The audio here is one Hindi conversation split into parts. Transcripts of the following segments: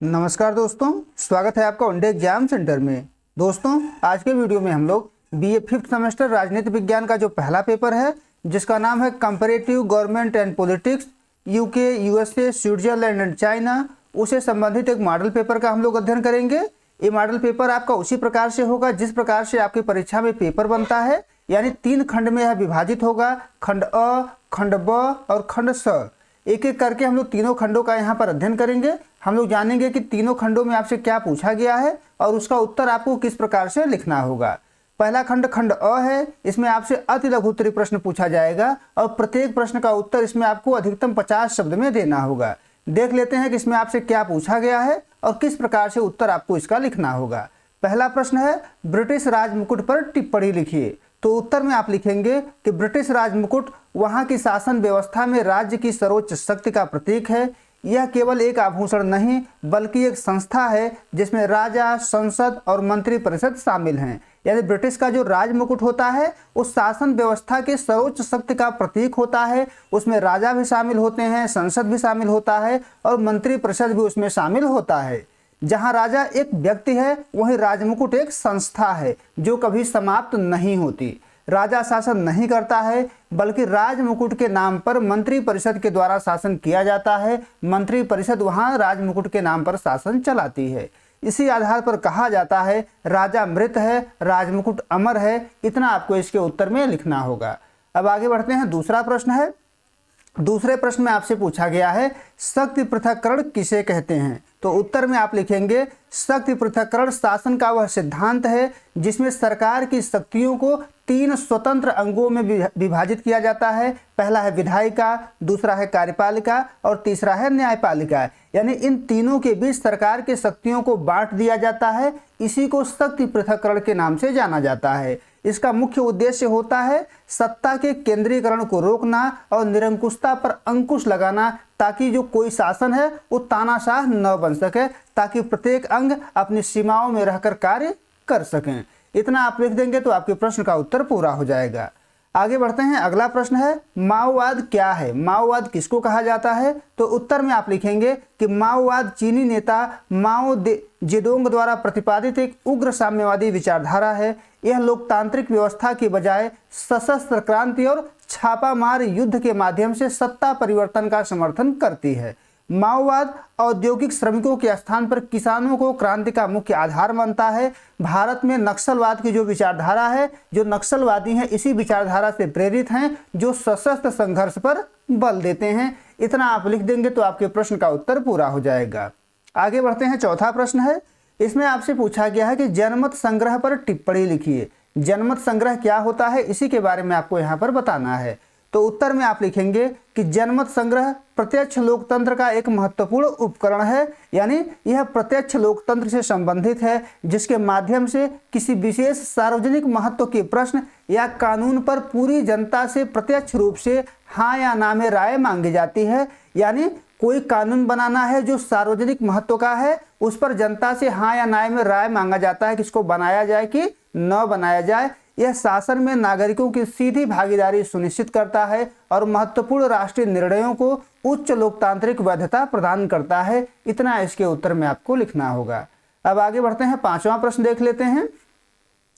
नमस्कार दोस्तों, स्वागत है आपका वनडे एग्जाम सेंटर में। दोस्तों, आज के वीडियो में हम लोग बीए 5th सेमेस्टर राजनीति विज्ञान का जो पहला पेपर है जिसका नाम है comparative government and politics UK, USA, Switzerland and China, उसे संबंधित एक मॉडल पेपर का हम लोग अध्ययन करेंगे। ये मॉडल पेपर आपका उसी प्रकार से होगा जिस प्रकार से आपकी परीक्षा में पेपर बनता है, यानी 3 खंड में यह विभाजित होगा। खंड अ, खंड ब और खंड स। एक एक करके हम लोग तीनों खंडों का यहाँ पर अध्ययन करेंगे। हम लोग जानेंगे कि तीनों खंडों में आपसे क्या पूछा गया है और उसका उत्तर आपको किस प्रकार से लिखना होगा। पहला खंड खंड अ है, इसमें आपसे अति लघु उत्तरीय प्रश्न पूछा जाएगा और प्रत्येक प्रश्न का उत्तर इसमें आपको अधिकतम 50 शब्द में देना होगा। देख लेते हैं कि इसमें आपसे क्या पूछा गया है और किस प्रकार से उत्तर आपको इसका लिखना होगा। पहला प्रश्न है, ब्रिटिश राज मुकुट पर टिप्पणी लिखिए। तो उत्तर में आप लिखेंगे कि ब्रिटिश राज मुकुट वहाँ की शासन व्यवस्था में राज्य की सर्वोच्च शक्ति का प्रतीक है। यह केवल एक आभूषण नहीं बल्कि एक संस्था है जिसमें राजा, संसद और मंत्री परिषद शामिल हैं। यानी ब्रिटिश का जो राज मुकुट होता है उस शासन व्यवस्था के सर्वोच्च शक्ति का प्रतीक होता है। उसमें राजा भी शामिल होते हैं, संसद भी शामिल होता है और मंत्री परिषद भी उसमें शामिल होता है। जहां राजा एक व्यक्ति है वहीं राजमुकुट एक संस्था है जो कभी समाप्त नहीं होती। राजा शासन नहीं करता है बल्कि राजमुकुट के नाम पर मंत्री परिषद के द्वारा शासन किया जाता है। मंत्री परिषद वहां राजमुकुट के नाम पर शासन चलाती है। इसी आधार पर कहा जाता है राजा मृत है, राजमुकुट अमर है। इतना आपको इसके उत्तर में लिखना होगा। अब आगे बढ़ते हैं। दूसरा प्रश्न है, दूसरे प्रश्न में आपसे पूछा गया है शक्ति पृथक्करण किसे कहते हैं। तो उत्तर में आप लिखेंगे शक्ति पृथक्करण शासन का वह सिद्धांत है जिसमें सरकार की शक्तियों को 3 स्वतंत्र अंगों में विभाजित किया जाता है। पहला है विधायिका, दूसरा है कार्यपालिका और तीसरा है न्यायपालिका। यानी इन तीनों के बीच सरकार के शक्तियों को बांट दिया जाता है। इसी को शक्ति पृथक्करण के नाम से जाना जाता है। इसका मुख्य उद्देश्य होता है सत्ता के केंद्रीकरण को रोकना और निरंकुशता पर अंकुश लगाना, ताकि जो कोई शासन है वो तानाशाह न बन सके, ताकि प्रत्येक अंग अपनी सीमाओं में रहकर कार्य कर सकें। इतना आप लिख देंगे तो आपके प्रश्न का उत्तर पूरा हो जाएगा। आगे बढ़ते हैं। अगला प्रश्न है माओवाद क्या है, माओवाद किसको कहा जाता है। तो उत्तर में आप लिखेंगे कि माओवाद चीनी नेता माओ जेडोंग द्वारा प्रतिपादित एक उग्र साम्यवादी विचारधारा है। यह लोकतांत्रिक व्यवस्था के बजाय सशस्त्र क्रांति और छापामार युद्ध के माध्यम से सत्ता परिवर्तन का समर्थन करती है। माओवाद औद्योगिक श्रमिकों के स्थान पर किसानों को क्रांति का मुख्य आधार मानता है। भारत में नक्सलवाद की जो विचारधारा है, जो नक्सलवादी हैं इसी विचारधारा से प्रेरित हैं जो सशस्त्र संघर्ष पर बल देते हैं। इतना आप लिख देंगे तो आपके प्रश्न का उत्तर पूरा हो जाएगा। आगे बढ़ते हैं। चौथा प्रश्न है, इसमें आपसे पूछा गया है कि जनमत संग्रह पर टिप्पणी लिखिए। जनमत संग्रह क्या होता है इसी के बारे में आपको यहाँ पर बताना है। तो उत्तर में आप लिखेंगे कि जनमत संग्रह प्रत्यक्ष लोकतंत्र का एक महत्वपूर्ण उपकरण है। यानी यह प्रत्यक्ष लोकतंत्र से संबंधित है जिसके माध्यम से किसी विशेष सार्वजनिक महत्व के प्रश्न या कानून पर पूरी जनता से प्रत्यक्ष रूप से हाँ या ना में राय मांगी जाती है। यानी कोई कानून बनाना है जो सार्वजनिक महत्व का है, उस पर जनता से हाँ या ना में राय मांगा जाता है कि इसको बनाया जाए कि न बनाया जाए। यह शासन में नागरिकों की सीधी भागीदारी सुनिश्चित करता है और महत्वपूर्ण राष्ट्रीय निर्णयों को उच्च लोकतांत्रिक वैधता प्रदान करता है। इतना इसके उत्तर में आपको लिखना होगा। अब आगे बढ़ते हैं। 5वां प्रश्न देख लेते हैं।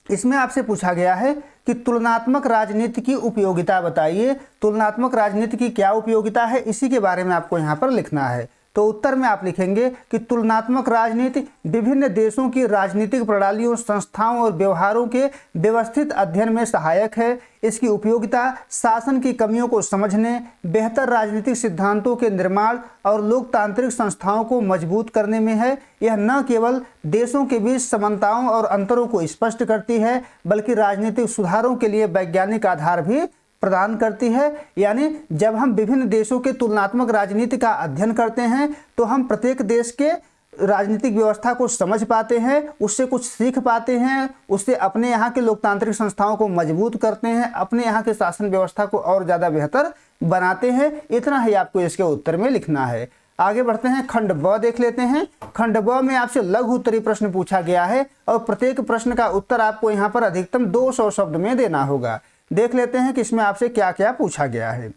इसमें आपसे पूछा गया है कि तुलनात्मक राजनीति की उपयोगिता बताइए। तुलनात्मक राजनीति की क्या उपयोगिता है इसी के बारे में आपको यहाँ पर लिखना है। तो उत्तर में आप लिखेंगे कि तुलनात्मक राजनीति विभिन्न देशों की राजनीतिक प्रणालियों, संस्थाओं और व्यवहारों के व्यवस्थित अध्ययन में सहायक है। इसकी उपयोगिता शासन की कमियों को समझने, बेहतर राजनीतिक सिद्धांतों के निर्माण और लोकतांत्रिक संस्थाओं को मजबूत करने में है। यह न केवल देशों के बीच समानताओं और अंतरों को स्पष्ट करती है बल्कि राजनीतिक सुधारों के लिए वैज्ञानिक आधार भी प्रदान करती है। यानी जब हम विभिन्न देशों के तुलनात्मक राजनीति का अध्ययन करते हैं तो हम प्रत्येक देश के राजनीतिक व्यवस्था को समझ पाते हैं, उससे कुछ सीख पाते हैं, उससे अपने यहाँ के लोकतांत्रिक संस्थाओं को मजबूत करते हैं, अपने यहाँ के शासन व्यवस्था को और ज़्यादा बेहतर बनाते हैं। इतना ही आपको इसके उत्तर में लिखना है। आगे बढ़ते हैं। खंड ब देख लेते हैं। खंड ब में आपसे लघु उत्तरीय प्रश्न पूछा गया है और प्रत्येक प्रश्न का उत्तर आपको यहाँ पर अधिकतम 200 शब्द में देना होगा। देख लेते हैं कि इसमें आपसे क्या क्या पूछा गया है।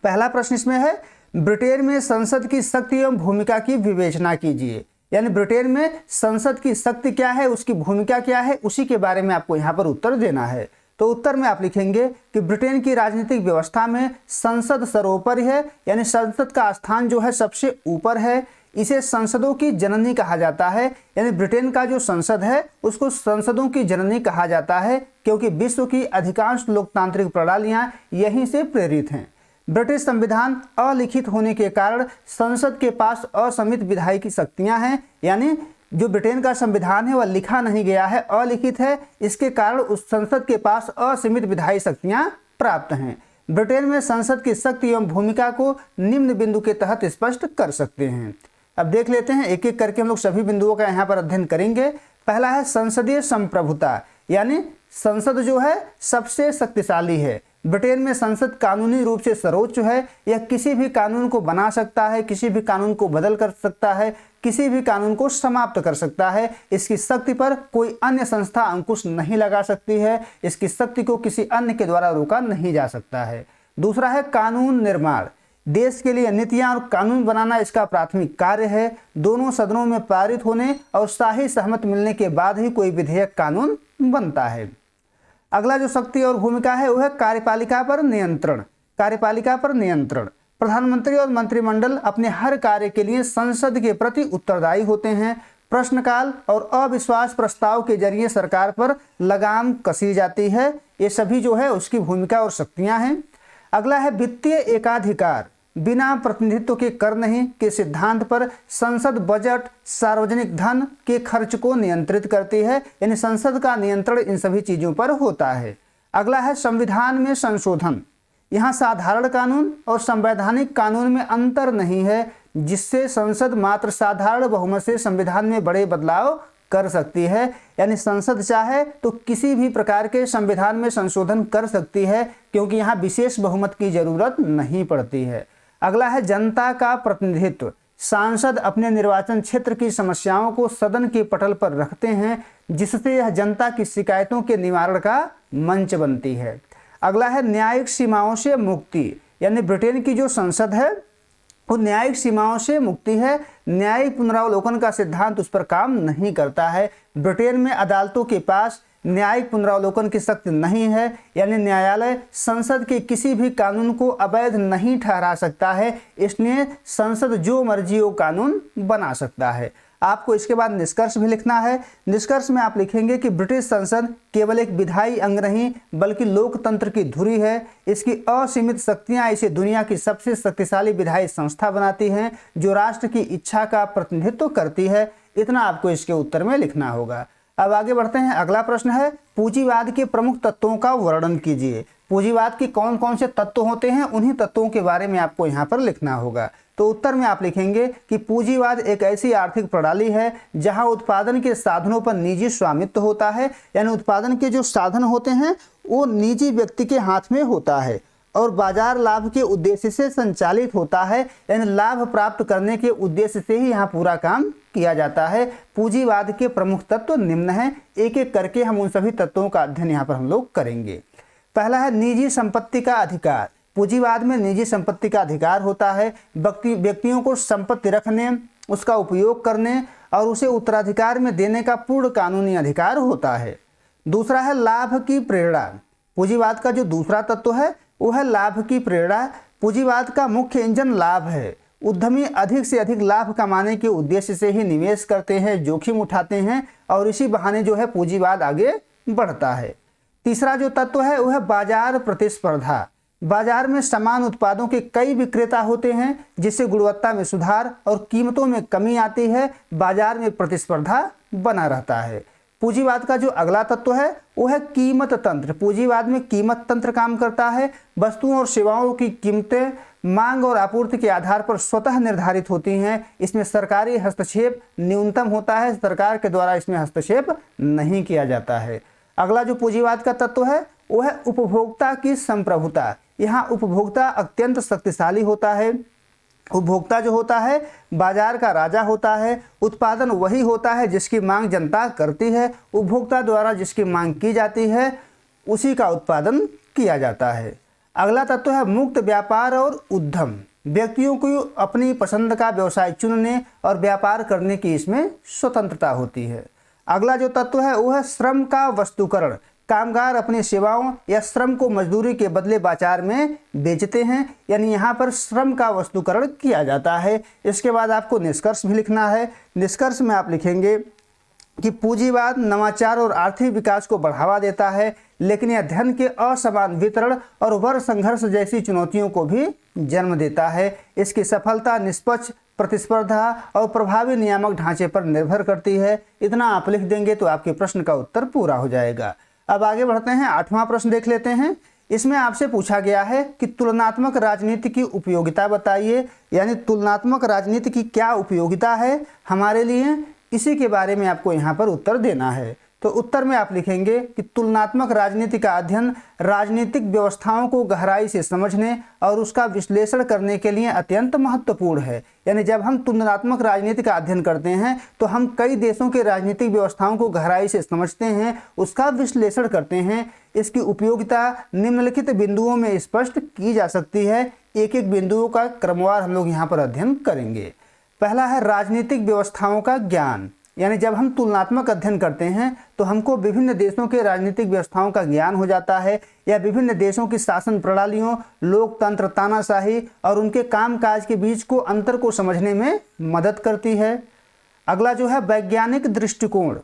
पहला प्रश्न इसमें है ब्रिटेन में संसद की शक्ति एवं भूमिका की विवेचना कीजिए। यानी ब्रिटेन में संसद की शक्ति क्या है, उसकी भूमिका क्या है, उसी के बारे में आपको यहाँ पर उत्तर देना है। तो उत्तर में आप लिखेंगे कि ब्रिटेन की राजनीतिक व्यवस्था में संसद सर्वोपरि है, यानी संसद का स्थान जो है सबसे ऊपर है। इसे संसदों की जननी कहा जाता है, यानी ब्रिटेन का जो संसद है उसको संसदों की जननी कहा जाता है, क्योंकि विश्व की अधिकांश लोकतांत्रिक प्रणालियां यहीं से प्रेरित हैं। ब्रिटिश संविधान अलिखित होने के कारण संसद के पास असीमित विधायी शक्तियां हैं, यानी जो ब्रिटेन का संविधान है वह लिखा नहीं गया है, अलिखित है, इसके कारण उस संसद के पास असीमित विधायी शक्तियां प्राप्त हैं। ब्रिटेन में संसद की शक्ति एवं भूमिका को निम्न बिंदु के तहत स्पष्ट कर सकते हैं। अब देख लेते हैं, एक एक करके हम लोग सभी बिंदुओं का यहाँ पर अध्ययन करेंगे। पहला है संसदीय संप्रभुता, यानी संसद जो है सबसे शक्तिशाली है। ब्रिटेन में संसद कानूनी रूप से सर्वोच्च है, यह किसी भी कानून को बना सकता है, किसी भी कानून को बदल कर सकता है, किसी भी कानून को समाप्त कर सकता है। इसकी शक्ति पर कोई अन्य संस्था अंकुश नहीं लगा सकती है, इसकी शक्ति को किसी अन्य के द्वारा रोका नहीं जा सकता है। दूसरा है कानून निर्माण, देश के लिए नीतियां और कानून बनाना इसका प्राथमिक कार्य है। दोनों सदनों में पारित होने और शाही सहमत मिलने के बाद ही कोई विधेयक कानून बनता है। अगला जो शक्ति और भूमिका है वह है कार्यपालिका पर नियंत्रण। कार्यपालिका पर नियंत्रण, प्रधानमंत्री और मंत्रिमंडल अपने हर कार्य के लिए संसद के प्रति उत्तरदायी होते हैं। प्रश्नकाल और अविश्वास प्रस्ताव के जरिए सरकार पर लगाम कसी जाती है। ये सभी जो है उसकी भूमिका और शक्तियां हैं। अगला है वित्तीय एकाधिकार, बिना प्रतिनिधित्व के कर नहीं के सिद्धांत पर संसद बजट सार्वजनिक धन के खर्च को नियंत्रित करती है, यानी संसद का नियंत्रण इन सभी चीजों पर होता है। अगला है संविधान में संशोधन, यहाँ साधारण कानून और संवैधानिक कानून में अंतर नहीं है, जिससे संसद मात्र साधारण बहुमत से संविधान में बड़े बदलाव कर सकती है। यानी संसद चाहे तो किसी भी प्रकार के संविधान में संशोधन कर सकती है, क्योंकि यहाँ विशेष बहुमत की जरूरत नहीं पड़ती है। अगला है जनता का प्रतिनिधित्व, सांसद अपने निर्वाचन क्षेत्र की समस्याओं को सदन के पटल पर रखते हैं, जिससे यह जनता की शिकायतों के निवारण का मंच बनती है। अगला है न्यायिक सीमाओं से मुक्ति, यानी ब्रिटेन की जो संसद है वो न्यायिक सीमाओं से मुक्ति है। न्यायिक पुनरावलोकन का सिद्धांत उस पर काम नहीं करता है। ब्रिटेन में अदालतों के पास न्यायिक पुनरावलोकन की शक्ति नहीं है, यानी न्यायालय संसद के किसी भी कानून को अवैध नहीं ठहरा सकता है, इसलिए संसद जो मर्जी वो कानून बना सकता है। आपको इसके बाद निष्कर्ष भी लिखना है। निष्कर्ष में आप लिखेंगे कि ब्रिटिश संसद केवल एक विधायी अंग नहीं बल्कि लोकतंत्र की धुरी है। इसकी असीमित शक्तियां इसे दुनिया की सबसे शक्तिशाली विधायी संस्था बनाती हैं, जो राष्ट्र की इच्छा का प्रतिनिधित्व करती है। इतना आपको इसके उत्तर में लिखना होगा। अब आगे बढ़ते हैं। अगला प्रश्न है पूंजीवाद के प्रमुख तत्वों का वर्णन कीजिए। पूंजीवाद के कौन कौन से तत्व होते हैं, उन्हीं तत्वों के बारे में आपको यहाँ पर लिखना होगा। तो उत्तर में आप लिखेंगे कि पूंजीवाद एक ऐसी आर्थिक प्रणाली है जहां उत्पादन के साधनों पर निजी स्वामित्व होता है, यानी उत्पादन के जो साधन होते हैं वो निजी व्यक्ति के हाथ में होता है और बाजार लाभ के उद्देश्य से संचालित होता है, यानी लाभ प्राप्त करने के उद्देश्य से ही यहाँ पूरा काम किया जाता है। पूंजीवाद के प्रमुख तत्व निम्न हैं, एक एक करके हम उन सभी तत्वों का अध्ययन यहाँ पर हम लोग करेंगे। पहला है निजी संपत्ति का अधिकार। पूंजीवाद में निजी संपत्ति का अधिकार होता है। व्यक्तियों को संपत्ति रखने, उसका उपयोग करने और उसे उत्तराधिकार में देने का पूर्ण कानूनी अधिकार होता है। दूसरा है लाभ की प्रेरणा। पूंजीवाद का जो दूसरा तत्व है वो है लाभ की प्रेरणा। पूंजीवाद का मुख्य इंजन लाभ है। उद्यमी अधिक से अधिक लाभ कमाने के उद्देश्य से ही निवेश करते हैं, जोखिम उठाते हैं और इसी बहाने जो है पूंजीवाद आगे बढ़ता है। तीसरा जो तत्व है वह है बाजार प्रतिस्पर्धा। बाजार में समान उत्पादों के कई विक्रेता होते हैं, जिससे गुणवत्ता में सुधार और कीमतों में कमी आती है। बाजार में प्रतिस्पर्धा बना रहता है। पूंजीवाद का जो अगला तत्व है वो है कीमत तंत्र। पूंजीवाद में कीमत तंत्र काम करता है। वस्तुओं और सेवाओं की कीमतें मांग और आपूर्ति के आधार पर स्वतः निर्धारित होती हैं। इसमें सरकारी हस्तक्षेप न्यूनतम होता है, सरकार के द्वारा इसमें हस्तक्षेप नहीं किया जाता है। अगला जो पूंजीवाद का तत्व है वो है उपभोक्ता की संप्रभुता। यहाँ उपभोक्ता अत्यंत शक्तिशाली होता है। उपभोक्ता जो होता है बाजार का राजा होता है। उत्पादन वही होता है जिसकी मांग जनता करती है। उपभोक्ता द्वारा जिसकी मांग की जाती है उसी का उत्पादन किया जाता है। अगला तत्व है मुक्त व्यापार और उद्यम। व्यक्तियों को अपनी पसंद का व्यवसाय चुनने और व्यापार करने की इसमें स्वतंत्रता होती है। अगला जो तत्व है वो है श्रम का वस्तुकरण। कामगार अपनी सेवाओं या श्रम को मजदूरी के बदले बाजार में बेचते हैं, यानी यहाँ पर श्रम का वस्तुकरण किया जाता है। इसके बाद आपको निष्कर्ष भी लिखना है। निष्कर्ष में आप लिखेंगे कि पूंजीवाद नवाचार और आर्थिक विकास को बढ़ावा देता है, लेकिन यह धन के असमान वितरण और वर्ग संघर्ष जैसी चुनौतियों को भी जन्म देता है। इसकी सफलता निष्पक्ष प्रतिस्पर्धा और प्रभावी नियामक ढांचे पर निर्भर करती है। इतना आप लिख देंगे तो आपके प्रश्न का उत्तर पूरा हो जाएगा। अब आगे बढ़ते हैं, 8वां प्रश्न देख लेते हैं। इसमें आपसे पूछा गया है कि तुलनात्मक राजनीति की उपयोगिता बताइए, यानी तुलनात्मक राजनीति की क्या उपयोगिता है हमारे लिए, इसी के बारे में आपको यहाँ पर उत्तर देना है। तो उत्तर में आप लिखेंगे कि तुलनात्मक राजनीति का अध्ययन राजनीतिक व्यवस्थाओं को गहराई से समझने और उसका विश्लेषण करने के लिए अत्यंत महत्वपूर्ण है। यानी जब हम तुलनात्मक राजनीति का अध्ययन करते हैं तो हम कई देशों के राजनीतिक व्यवस्थाओं को गहराई से समझते हैं, उसका विश्लेषण करते हैं। इसकी उपयोगिता निम्नलिखित बिंदुओं में स्पष्ट की जा सकती है। एक एक बिंदुओं का क्रमवार हम लोग यहाँ पर अध्ययन करेंगे। पहला है राजनीतिक व्यवस्थाओं का ज्ञान, यानी जब हम तुलनात्मक अध्ययन करते हैं तो हमको विभिन्न देशों के राजनीतिक व्यवस्थाओं का ज्ञान हो जाता है, या विभिन्न देशों की शासन प्रणालियों, लोकतंत्र, तानाशाही और उनके कामकाज के बीच को अंतर को समझने में मदद करती है। अगला जो है वैज्ञानिक दृष्टिकोण,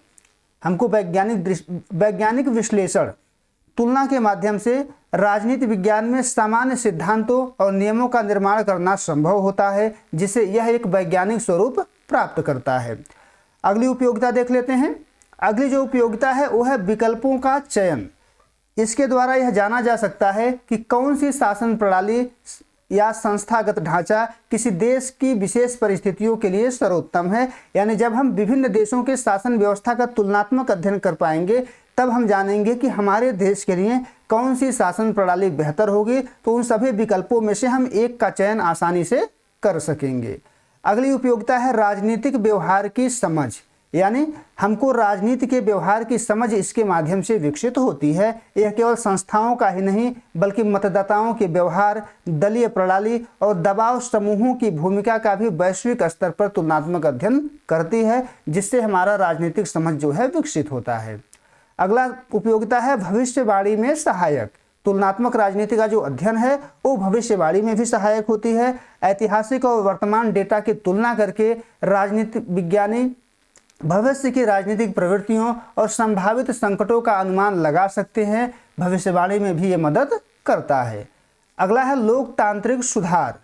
हमको वैज्ञानिक विश्लेषण तुलना के माध्यम से राजनीति विज्ञान में सामान्य सिद्धांतों और नियमों का निर्माण करना संभव होता है, जिससे यह एक वैज्ञानिक स्वरूप प्राप्त करता है। अगली उपयोगिता देख लेते हैं। अगली जो उपयोगिता है वो है विकल्पों का चयन। इसके द्वारा यह जाना जा सकता है कि कौन सी शासन प्रणाली या संस्थागत ढांचा किसी देश की विशेष परिस्थितियों के लिए सर्वोत्तम है। यानी जब हम विभिन्न देशों के शासन व्यवस्था का तुलनात्मक अध्ययन कर पाएंगे तब हम जानेंगे कि हमारे देश के लिए कौन सी शासन प्रणाली बेहतर होगी, तो उन सभी विकल्पों में से हम एक का चयन आसानी से कर सकेंगे। अगली उपयोगिता है राजनीतिक व्यवहार की समझ, यानी हमको राजनीति के व्यवहार की समझ इसके माध्यम से विकसित होती है। यह केवल संस्थाओं का ही नहीं बल्कि मतदाताओं के व्यवहार, दलीय प्रणाली और दबाव समूहों की भूमिका का भी वैश्विक स्तर पर तुलनात्मक अध्ययन करती है, जिससे हमारा राजनीतिक समझ जो है विकसित होता है। अगला उपयोगिता है भविष्यवाणी में सहायक। तुलनात्मक राजनीति का जो अध्ययन है वो भविष्यवाणी में भी सहायक होती है। ऐतिहासिक और वर्तमान डेटा की तुलना करके राजनीति विज्ञानी भविष्य की राजनीतिक प्रवृत्तियों और संभावित संकटों का अनुमान लगा सकते हैं। भविष्यवाणी में भी ये मदद करता है। अगला है लोकतांत्रिक सुधार।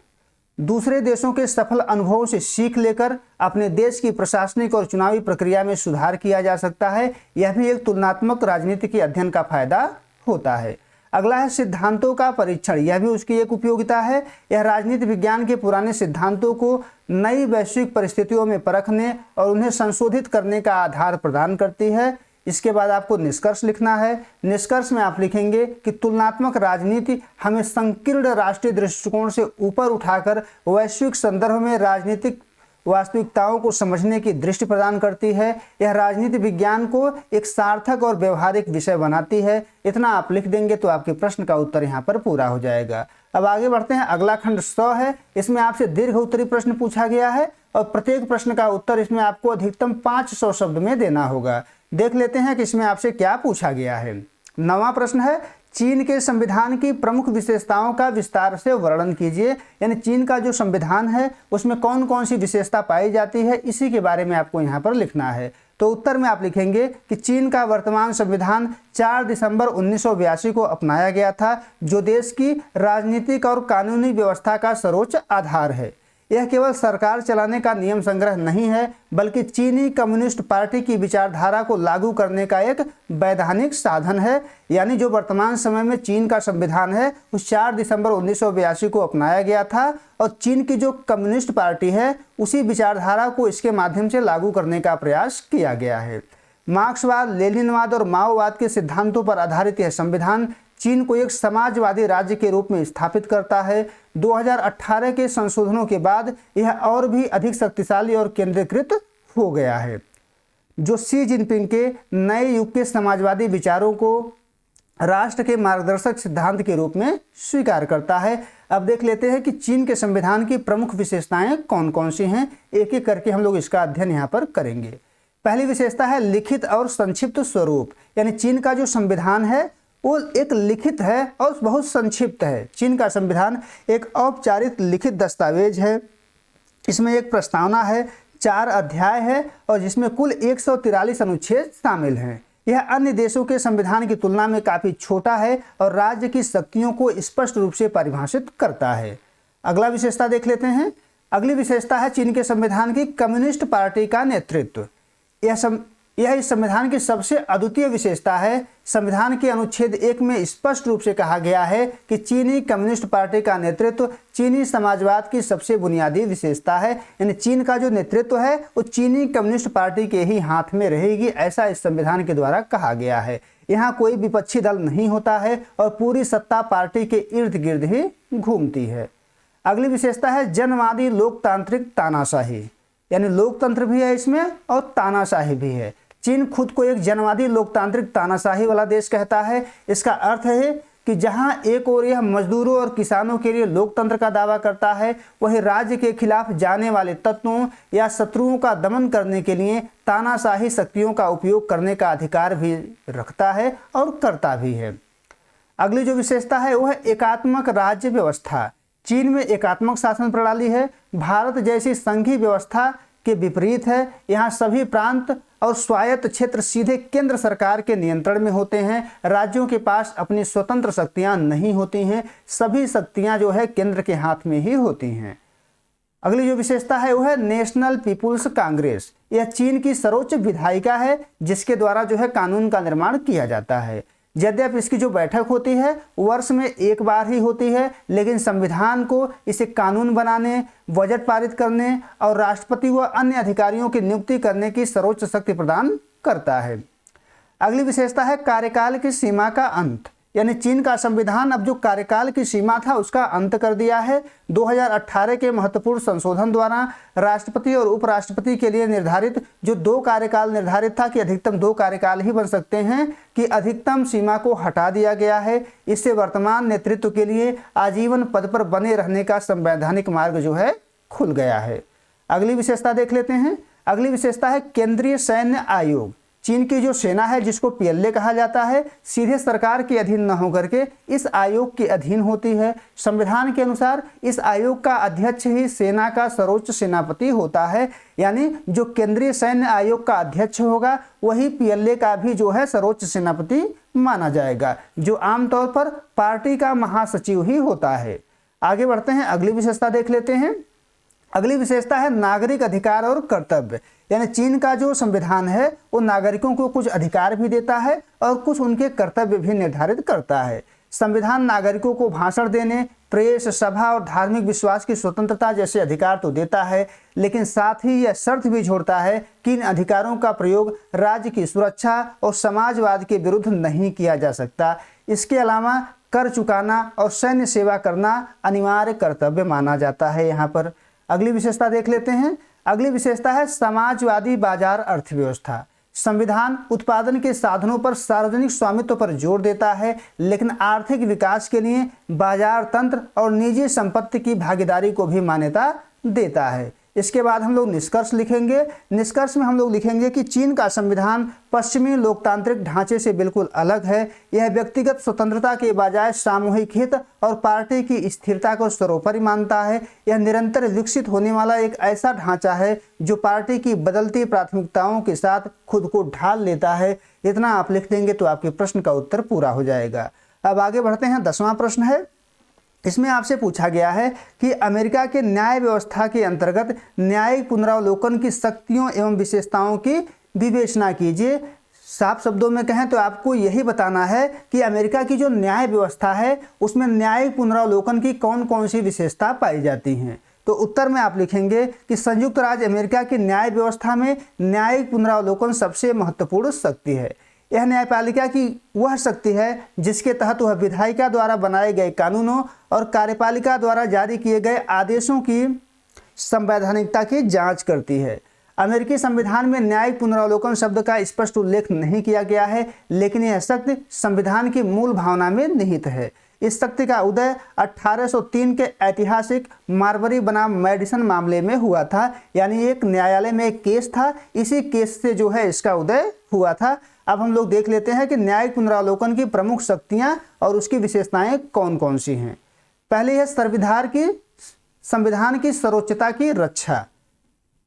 दूसरे देशों के सफल अनुभवों से सीख लेकर अपने देश की प्रशासनिक और चुनावी प्रक्रिया में सुधार किया जा सकता है। यह भी एक तुलनात्मक राजनीति के अध्ययन का फायदा होता है। अगला है सिद्धांतों का परीक्षण, यह भी उसकी एक उपयोगिता है। यह राजनीति विज्ञान के पुराने सिद्धांतों को नई वैश्विक परिस्थितियों में परखने और उन्हें संशोधित करने का आधार प्रदान करती है। इसके बाद आपको निष्कर्ष लिखना है। निष्कर्ष में आप लिखेंगे कि तुलनात्मक राजनीति हमें संकीर्ण राष्ट्रीय दृष्टिकोण से ऊपर उठाकर वैश्विक संदर्भ में राजनीतिक वास्तविकताओं को समझने की दृष्टि प्रदान करती है। यह राजनीति विज्ञान को एक सार्थक और व्यवहारिक विषय बनाती है। इतना आप लिख देंगे तो आपके प्रश्न का उत्तर यहाँ पर पूरा हो जाएगा। अब आगे बढ़ते हैं। अगला खंड 100 है। इसमें आपसे दीर्घ उत्तरी प्रश्न पूछा गया है और प्रत्येक प्रश्न का उत्तर इसमें आपको अधिकतम 500 शब्द में देना होगा। देख लेते हैं कि इसमें आपसे क्या पूछा गया है। 9वां प्रश्न है, चीन के संविधान की प्रमुख विशेषताओं का विस्तार से वर्णन कीजिए। यानी चीन का जो संविधान है उसमें कौन कौन सी विशेषता पाई जाती है, इसी के बारे में आपको यहाँ पर लिखना है। तो उत्तर में आप लिखेंगे कि चीन का वर्तमान संविधान 4 दिसंबर 1982 को अपनाया गया था, जो देश की राजनीतिक और कानूनी व्यवस्था का सर्वोच्च आधार है। यह केवल सरकार चलाने का नियम संग्रह नहीं है, बल्कि चीनी कम्युनिस्ट पार्टी की विचारधारा को लागू करने का एक वैधानिक साधन है। यानी जो वर्तमान समय में चीन का संविधान है उस 4 दिसंबर 1982 को अपनाया गया था और चीन की जो कम्युनिस्ट पार्टी है उसी विचारधारा को इसके माध्यम से लागू करने का प्रयास किया गया है। मार्क्सवाद, लेनिनवाद और माओवाद के सिद्धांतों पर आधारित यह संविधान चीन को एक समाजवादी राज्य के रूप में स्थापित करता है। 2018 के संशोधनों के बाद यह और भी अधिक शक्तिशाली और केंद्रीकृत हो गया है, जो शी जिनपिंग के नए युग के समाजवादी विचारों को राष्ट्र के मार्गदर्शक सिद्धांत के रूप में स्वीकार करता है। अब देख लेते हैं कि चीन के संविधान की प्रमुख विशेषताएं कौन कौन सी हैं। एक एक करके हम लोग इसका अध्ययन यहाँ पर करेंगे। पहली विशेषता है लिखित और संक्षिप्त स्वरूप, यानी चीन का जो संविधान है वो एक लिखित है और बहुत संक्षिप्त है। चीन का संविधान एक औपचारिक लिखित दस्तावेज है। इसमें एक प्रस्तावना है, 4 अध्याय है और जिसमें कुल 143 अनुच्छेद शामिल हैं। यह अन्य देशों के संविधान की तुलना में काफ़ी छोटा है और राज्य की शक्तियों को स्पष्ट रूप से परिभाषित करता है। अगला विशेषता देख लेते हैं। अगली विशेषता है चीन के संविधान की कम्युनिस्ट पार्टी का नेतृत्व। यह इस संविधान की सबसे अद्वितीय विशेषता है। संविधान के अनुच्छेद 1 में स्पष्ट रूप से कहा गया है कि चीनी कम्युनिस्ट पार्टी का नेतृत्व चीनी समाजवाद की सबसे बुनियादी विशेषता है। यानी चीन का जो नेतृत्व है वो चीनी कम्युनिस्ट पार्टी के ही हाथ में रहेगी, ऐसा इस संविधान के द्वारा कहा गया है। यहाँ कोई विपक्षी दल नहीं होता है और पूरी सत्ता पार्टी के इर्द गिर्द ही घूमती है। अगली विशेषता है जनवादी लोकतांत्रिक तानाशाही, यानी लोकतंत्र भी है इसमें और तानाशाही भी है। चीन खुद को एक जनवादी लोकतांत्रिक तानाशाही वाला देश कहता है। इसका अर्थ है कि जहां एक ओर यह मजदूरों और किसानों के लिए लोकतंत्र का दावा करता है, वहीं राज्य के खिलाफ जाने वाले तत्वों या शत्रुओं का दमन करने के लिए तानाशाही शक्तियों का उपयोग करने का अधिकार भी रखता है और करता भी है। अगली जो विशेषता है वह एकात्मक राज्य व्यवस्था। चीन में एकात्मक शासन प्रणाली है। भारत जैसी संघीय व्यवस्था के विपरीत है। यहाँ सभी प्रांत और स्वायत्त क्षेत्र सीधे केंद्र सरकार के नियंत्रण में होते हैं। राज्यों के पास अपनी स्वतंत्र शक्तियाँ नहीं होती हैं। सभी शक्तियाँ जो है केंद्र के हाथ में ही होती हैं। अगली जो विशेषता है वह है नेशनल पीपुल्स कांग्रेस। यह चीन की सर्वोच्च विधायिका है जिसके द्वारा जो है कानून का निर्माण किया जाता है। यद्यपि इसकी जो बैठक होती है वर्ष में एक बार ही होती है, लेकिन संविधान को इसे कानून बनाने, बजट पारित करने और राष्ट्रपति व अन्य अधिकारियों की नियुक्ति करने की सर्वोच्च शक्ति प्रदान करता है। अगली विशेषता है कार्यकाल की सीमा का अंत, यानी चीन का संविधान अब जो कार्यकाल की सीमा था उसका अंत कर दिया है। 2018 के महत्वपूर्ण संशोधन द्वारा राष्ट्रपति और उपराष्ट्रपति के लिए निर्धारित जो 2 कार्यकाल निर्धारित था कि अधिकतम 2 कार्यकाल ही बन सकते हैं, कि अधिकतम सीमा को हटा दिया गया है। इससे वर्तमान नेतृत्व के लिए आजीवन पद पर बने रहने का संवैधानिक मार्ग जो है खुल गया है। अगली विशेषता देख लेते हैं। अगली विशेषता है केंद्रीय सैन्य आयोग। चीन की जो सेना है जिसको PLA कहा जाता है, सीधे सरकार के अधीन न होकर के इस आयोग के अधीन होती है। संविधान के अनुसार इस आयोग का अध्यक्ष ही सेना का सर्वोच्च सेनापति होता है। यानी जो केंद्रीय सैन्य आयोग का अध्यक्ष होगा वही PLA का भी जो है सर्वोच्च सेनापति माना जाएगा, जो आमतौर पर पार्टी का महासचिव ही होता है। आगे बढ़ते हैं, अगली विशेषता देख लेते हैं। अगली विशेषता है नागरिक अधिकार और कर्तव्य। यानी चीन का जो संविधान है वो नागरिकों को कुछ अधिकार भी देता है और कुछ उनके कर्तव्य भी निर्धारित करता है। संविधान नागरिकों को भाषण देने, प्रेस, सभा और धार्मिक विश्वास की स्वतंत्रता जैसे अधिकार तो देता है, लेकिन साथ ही यह शर्त भी जोड़ता है कि इन अधिकारों का प्रयोग राज्य की सुरक्षा और समाजवाद के विरुद्ध नहीं किया जा सकता। इसके अलावा कर चुकाना और सैन्य सेवा करना अनिवार्य कर्तव्य माना जाता है यहाँ पर। अगली विशेषता देख लेते हैं। अगली विशेषता है समाजवादी बाजार अर्थव्यवस्था। संविधान उत्पादन के साधनों पर सार्वजनिक स्वामित्व पर जोर देता है, लेकिन आर्थिक विकास के लिए बाजार तंत्र और निजी संपत्ति की भागीदारी को भी मान्यता देता है। इसके बाद हम लोग निष्कर्ष लिखेंगे। निष्कर्ष में हम लोग लिखेंगे कि चीन का संविधान पश्चिमी लोकतांत्रिक ढांचे से बिल्कुल अलग है। यह व्यक्तिगत स्वतंत्रता के बजाय सामूहिक हित और पार्टी की स्थिरता को सर्वोपरि मानता है। यह निरंतर विकसित होने वाला एक ऐसा ढांचा है जो पार्टी की बदलती प्राथमिकताओं के साथ खुद को ढाल लेता है। इतना आप लिख देंगे तो आपके प्रश्न का उत्तर पूरा हो जाएगा। अब आगे बढ़ते हैं। 10वां प्रश्न है, इसमें आपसे पूछा गया है कि अमेरिका के न्याय व्यवस्था के अंतर्गत न्यायिक पुनरावलोकन की शक्तियों एवं विशेषताओं की विवेचना कीजिए। साफ शब्दों में कहें तो आपको यही बताना है कि अमेरिका की जो न्याय व्यवस्था है उसमें न्यायिक पुनरावलोकन की कौन कौन सी विशेषता पाई जाती हैं। तो उत्तर में आप लिखेंगे कि संयुक्त राज्य अमेरिका की न्याय व्यवस्था में न्यायिक पुनरावलोकन सबसे महत्वपूर्ण शक्ति है। यह न्यायपालिका की वह शक्ति है जिसके तहत वह विधायिका द्वारा बनाए गए कानूनों और कार्यपालिका द्वारा जारी किए गए आदेशों की संवैधानिकता की जांच करती है। अमेरिकी संविधान में न्यायिक पुनरावलोकन शब्द का स्पष्ट उल्लेख नहीं किया गया है, लेकिन यह शक्ति संविधान की मूल भावना में निहित है। इस शक्ति का उदय 1803 के ऐतिहासिक मार्बरी बनाम मेडिसन मामले में हुआ था, यानी एक न्यायालय में एक केस था, इसी केस से जो है इसका उदय हुआ था। अब हम लोग देख लेते हैं कि न्यायिक पुनरावलोकन की प्रमुख शक्तियां और उसकी विशेषताएं कौन कौन सी हैं। पहले है संविधान की सर्वोच्चता की रक्षा।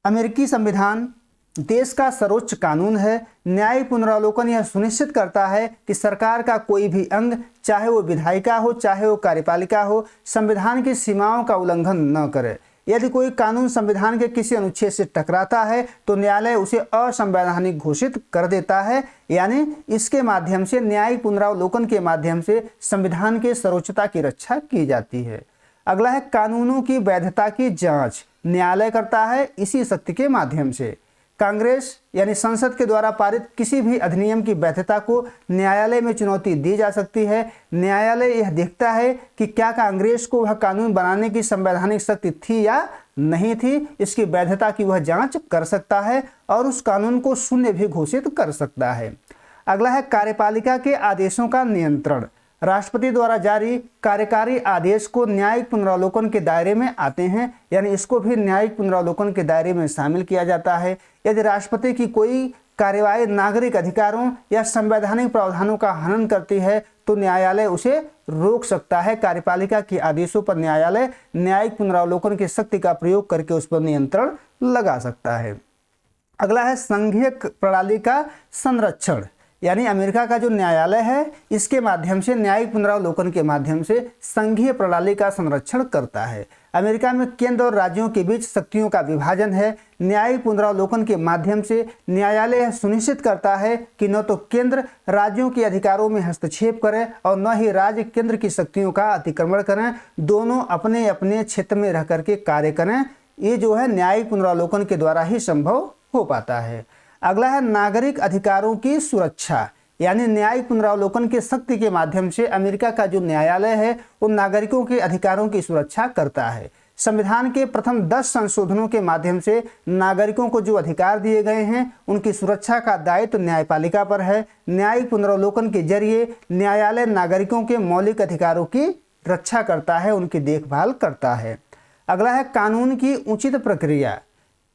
अमेरिकी संविधान देश का सर्वोच्च कानून है। न्यायिक पुनरावलोकन यह सुनिश्चित करता है कि सरकार का कोई भी अंग, चाहे वो विधायिका हो चाहे वो कार्यपालिका हो, संविधान की सीमाओं का उल्लंघन न करे। यदि कोई कानून संविधान के किसी अनुच्छेद से टकराता है तो न्यायालय उसे असंवैधानिक घोषित कर देता है, यानी इसके माध्यम से न्यायिक पुनरावलोकन के माध्यम से संविधान के सर्वोच्चता की रक्षा की जाती है। अगला है कानूनों की वैधता की जांच न्यायालय करता है इसी शक्ति के माध्यम से। कांग्रेस यानी संसद के द्वारा पारित किसी भी अधिनियम की वैधता को न्यायालय में चुनौती दी जा सकती है। न्यायालय यह देखता है कि क्या कांग्रेस को वह कानून बनाने की संवैधानिक शक्ति थी या नहीं थी, इसकी वैधता की वह जांच कर सकता है और उस कानून को शून्य भी घोषित कर सकता है। अगला है कार्यपालिका के आदेशों का नियंत्रण। राष्ट्रपति द्वारा जारी कार्यकारी आदेश को न्यायिक पुनरावलोकन के दायरे में आते हैं, यानी इसको भी न्यायिक पुनरावलोकन के दायरे में शामिल किया जाता है। यदि राष्ट्रपति की कोई कार्यवाही नागरिक अधिकारों या संवैधानिक प्रावधानों का हनन करती है तो न्यायालय उसे रोक सकता है। कार्यपालिका के आदेशों पर न्यायालय न्यायिक पुनरावलोकन की शक्ति का प्रयोग करके उस पर नियंत्रण लगा सकता है। अगला है संघीय प्रणाली का संरक्षण, यानी अमेरिका का जो न्यायालय है इसके माध्यम से न्यायिक पुनरावलोकन के माध्यम से संघीय प्रणाली का संरक्षण करता है। अमेरिका में केंद्र और राज्यों के बीच शक्तियों का विभाजन है। न्यायिक पुनरावलोकन के माध्यम से न्यायालय यह सुनिश्चित करता है कि न तो केंद्र राज्यों के अधिकारों में हस्तक्षेप करे और न ही राज्य केंद्र की शक्तियों का अतिक्रमण करें, दोनों अपने अपने क्षेत्र में रह करके कार्य करें। ये जो है न्यायिक पुनरावलोकन के द्वारा ही संभव हो पाता है। अगला है नागरिक अधिकारों की सुरक्षा, यानी न्यायिक पुनरावलोकन के शक्ति के माध्यम से अमेरिका का जो न्यायालय है वो नागरिकों के अधिकारों की सुरक्षा करता है। संविधान के प्रथम 10 संशोधनों के माध्यम से नागरिकों को जो अधिकार दिए गए हैं उनकी सुरक्षा का दायित्व न्यायपालिका पर है। न्यायिक पुनरावलोकन के जरिए न्यायालय नागरिकों के मौलिक अधिकारों की रक्षा करता है, उनकी देखभाल करता है। अगला है कानून की उचित प्रक्रिया।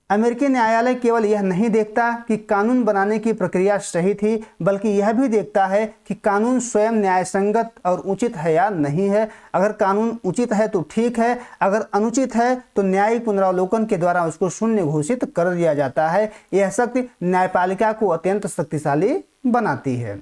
अमेरिकी न्यायालय केवल यह नहीं देखता कि कानून बनाने की प्रक्रिया सही थी, बल्कि यह भी देखता है कि कानून स्वयं न्यायसंगत और उचित है या नहीं है। अगर कानून उचित है तो ठीक है, अगर अनुचित है तो न्यायिक पुनरावलोकन के द्वारा उसको शून्य घोषित कर दिया जाता है। यह शक्ति न्यायपालिका को अत्यंत शक्तिशाली बनाती है।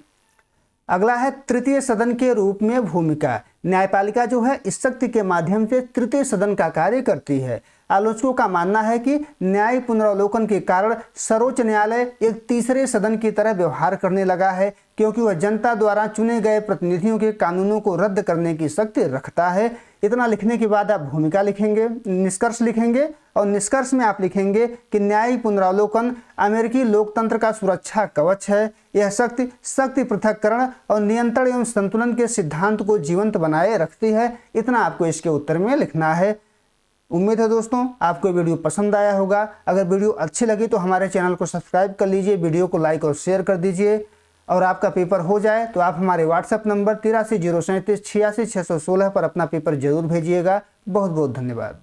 अगला है तृतीय सदन के रूप में भूमिका। न्यायपालिका जो है इस शक्ति के माध्यम से तृतीय सदन का कार्य करती है। आलोचकों का मानना है कि न्यायिक पुनरावलोकन के कारण सर्वोच्च न्यायालय एक तीसरे सदन की तरह व्यवहार करने लगा है, क्योंकि वह जनता द्वारा चुने गए प्रतिनिधियों के कानूनों को रद्द करने की शक्ति रखता है। इतना लिखने के बाद आप भूमिका लिखेंगे, निष्कर्ष लिखेंगे और निष्कर्ष में आप लिखेंगे कि न्यायिक पुनरावलोकन अमेरिकी लोकतंत्र का सुरक्षा कवच है। यह शक्ति पृथक्करण और नियंत्रण एवं संतुलन के सिद्धांत को जीवंत बनाए रखती है। इतना आपको इसके उत्तर में लिखना है। उम्मीद है दोस्तों आपको वीडियो पसंद आया होगा। अगर वीडियो अच्छी लगी तो हमारे चैनल को सब्सक्राइब कर लीजिए, वीडियो को लाइक और शेयर कर दीजिए। और आपका पेपर हो जाए तो आप हमारे व्हाट्सएप नंबर 83 037 86 616 पर अपना पेपर जरूर भेजिएगा। बहुत बहुत धन्यवाद।